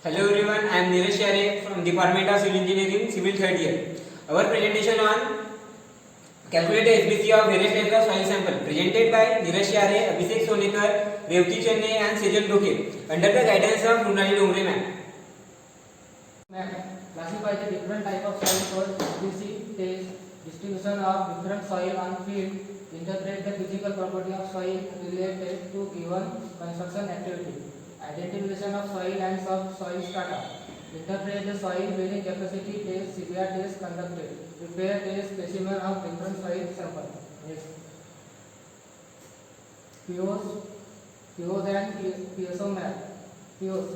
Hello everyone, I am Neeraj Share from Department of Civil Engineering, Civil third year. Our presentation on calculate the SBC of various types of soil sample presented by Neeraj Share, Abhishek Sonekar, Revati Chennai and Sejal Doke under the guidance of Runali Dongre ma'am. Classify the different type of soil called SBC, taste, distribution of different soil on field, interpret the physical property of soil related to given construction activity, identification of soil and subsoil strata, interpret the soil bearing capacity test, CBR test conducted, prepare test specimen of different soil sample. Next. POs and PSO map. POs.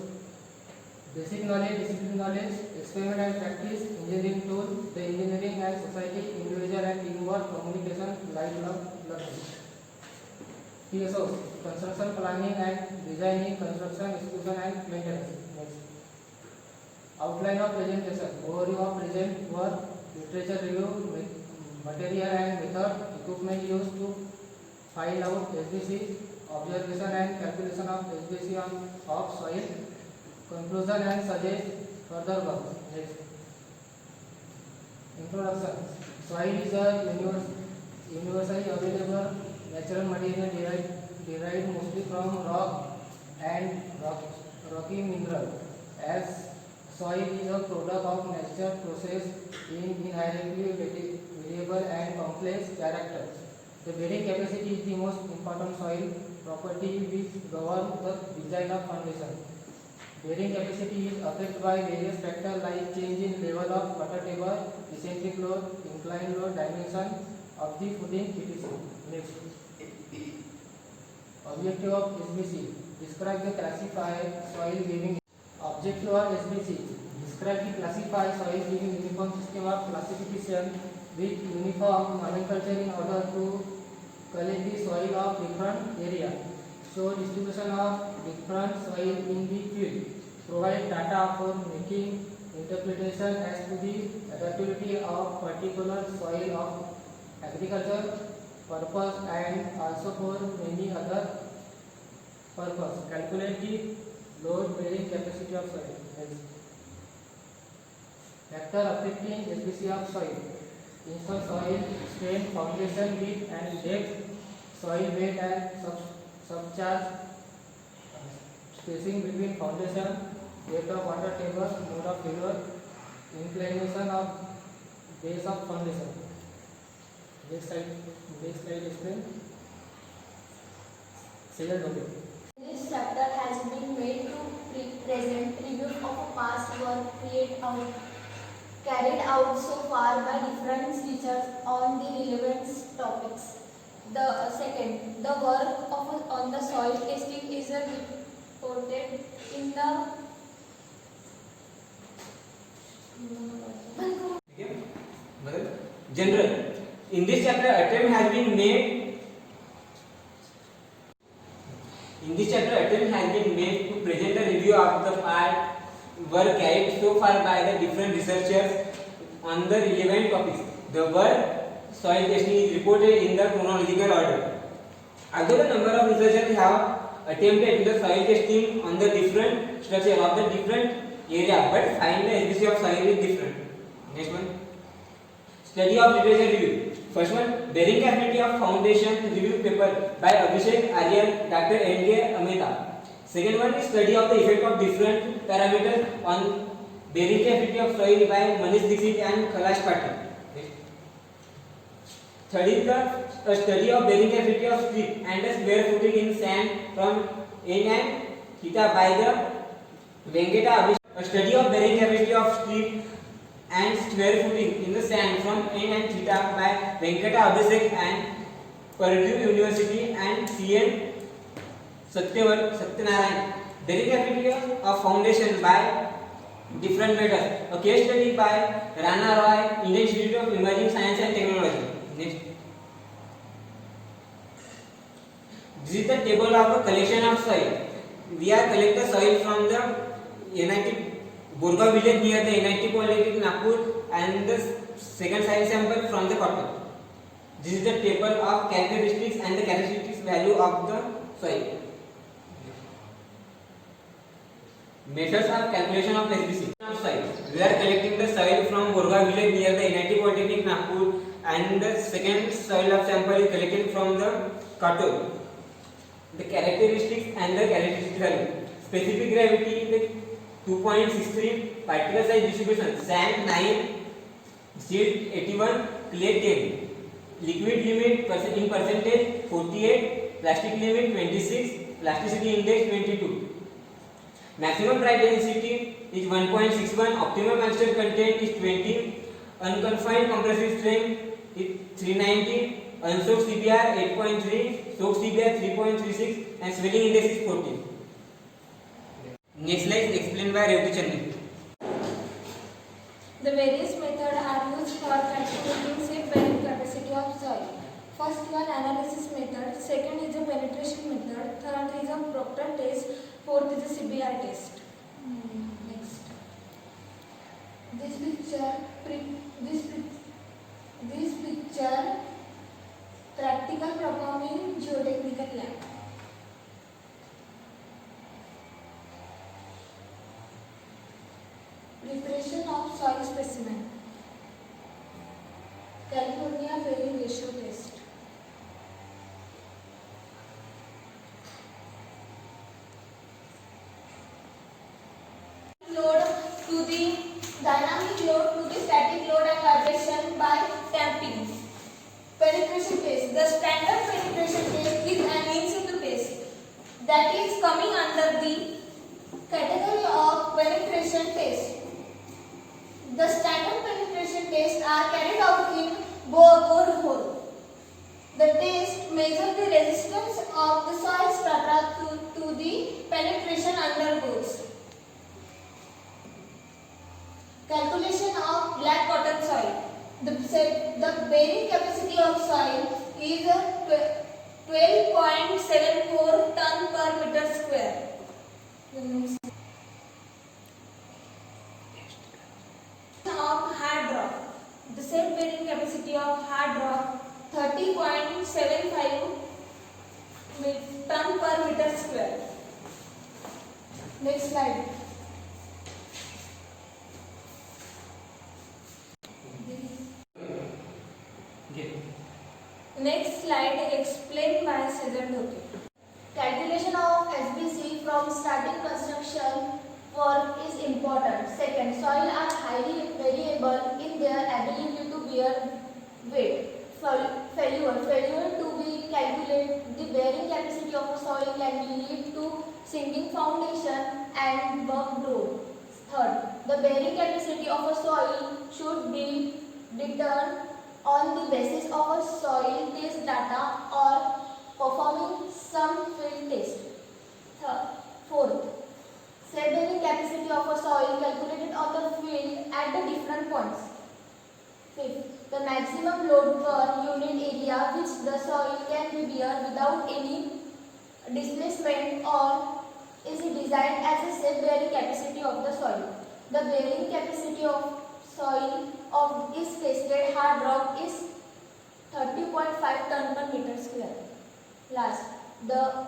Basic knowledge, discipline knowledge, experiment and practice, engineering tool, the engineering and society, individual and teamwork, communication, lifelong learning. PSOs, construction planning and designing, construction, execution and maintenance. Next. Outline of presentation, overview of present work, literature review, material and method, equipment used to find out SBC, observation and calculation of SBC of soil, conclusion and suggest further work. Next. Introduction. Soil is a universally available natural material derived mostly from rock and rocky mineral. As soil is a product of natural process in inherently variable and complex character. The bearing capacity is the most important soil property which governs the design of foundation. Bearing capacity is affected by various factors like change in level of water table, eccentric load, inclined load, dimension of the footing, etc. Next. Objective of SBC. Describe the classify soil giving. Objective of SBC. Describe the classify soil giving uniform system of classification with uniform nomenclature in order to collect the soil of different area. Show distribution of different soil in the field. Provide data for making interpretation as to the adaptability of particular soil of agriculture purpose and also for many other purpose. Calculate the load bearing capacity of soil. Factor affecting SBC of soil. Initial soil strength, foundation width and depth, soil weight and subcharge, spacing between foundation, depth of water table, mode of failure, inclination of base of foundation. Next slide explain. This chapter has been made to present review of past work carried out so far by different teachers on the relevant topics. The second, the work on the soil testing is reported in the General. In this chapter, attempt has been made to present a review of the part work carried so far by the different researchers on the relevant topics. The work soil testing is reported in the chronological order. Although the number of researchers have attempted the soil testing on the different structure of the different area, but find the SBC of soil is different. Next one. Study of literature review. First one, bearing capacity of foundation review paper by Abhishek Aryan, Dr. N.K. Ameta. Second one is study of the effect of different parameters on bearing capacity of soil by Manish Dixit and Kailash Patil. Third is the study of bearing capacity of strip and the square footing in sand from N and theta by the Venkata Abhishek. A study of bearing capacity of strip and square footing in the sand from N and theta by Venkata Abhishek and Purdue University and C.N. Satyanarayan. Bearing capacity of foundation by different methods. A case study by Rana Roy, Indian Institute of Emerging Science and Technology. Next. This is the table of a collection of soil. We are collecting soil from the NIT Borgaon village near the NIT Polytechnic Nagpur and the second soil sample from the cotton. This is the table of characteristics and the characteristics value of the soil. Methods of calculation of SBC. Of soil. We are collecting the soil from Borga village near the NIT Polytechnic Nagpur, and the second soil of sample is collected from the Katur. The characteristics and the characteristic value. Specific gravity in the 2.63, particle size distribution sand 9, silt 81, clay 10. Liquid limit in percentage 48, plastic limit 26, plasticity index 22. Maximum dry density is 1.61, optimum moisture content is 20, unconfined compressive strength is 390, unsoaked CBR 8.3, soaked CBR 3.36, and swelling index is 14. Next slide is explained by Revati Chandan. The various methods are used for calculating safe bearing capacity of soil. First one, analysis method. Second is the penetration method. Third is a Proctor test. Fourth is the CBR test. Next, this picture practical performing geotechnical lab. Preparation of soil specimen. California bearing ratio test. Load to the dynamic load to the static load and vibration by tamping. Penetration test. The standard penetration test is an in situ test that is coming under the category of penetration test. The standard penetration tests are carried out in borehole. The test measures the resistance of the soil strata to the penetration undergoes. Calculation of black cotton soil. The bearing capacity of soil is 12.74 ton per meter square. Of hard rock. The safe bearing capacity of hard rock 30.75 ton per meter square. Next slide. Next slide explained by Cedar Dhoke. Calculation of SBC from starting construction work is important. Second, soil are highly variable in their ability to bear weight. Failure to be calculated the bearing capacity of a soil can lead to sinking foundation and bug load. Third, the bearing capacity of a soil should be determined on the basis of a soil test data or performing some field test. Fourth, safe bearing capacity of a soil calculated on the field at the different points. Fifth, the maximum load per unit area which the soil can be bear without any displacement or is designed as a safe bearing capacity of the soil. The bearing capacity of soil of is tested hard rock is 30.5 ton per meter square. Last, the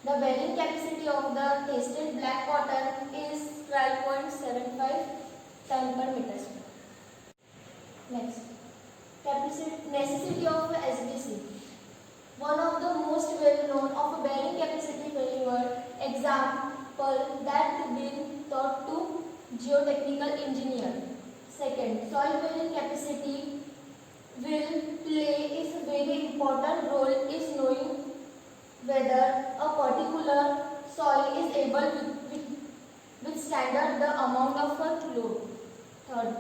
bearing capacity of the tested black cotton is 12.75 ton per meter square. Next, necessity of SBC. One of the most well known of a bearing capacity failure example that been taught to geotechnical engineer. Second, soil bearing capacity will play is a very important role is knowing whether a particular soil is able to withstand the amount of a load. Third,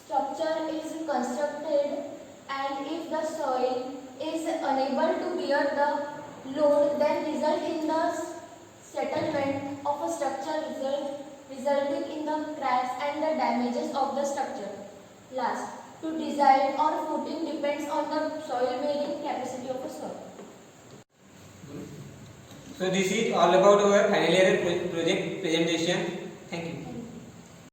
structure is constructed and if the soil is unable to bear the load, then result in the settlement of a structure resulting in the cracks and the damages of the structure. Last, to design or footing depends on the soil bearing capacity of a soil. So this is all about our final year project presentation.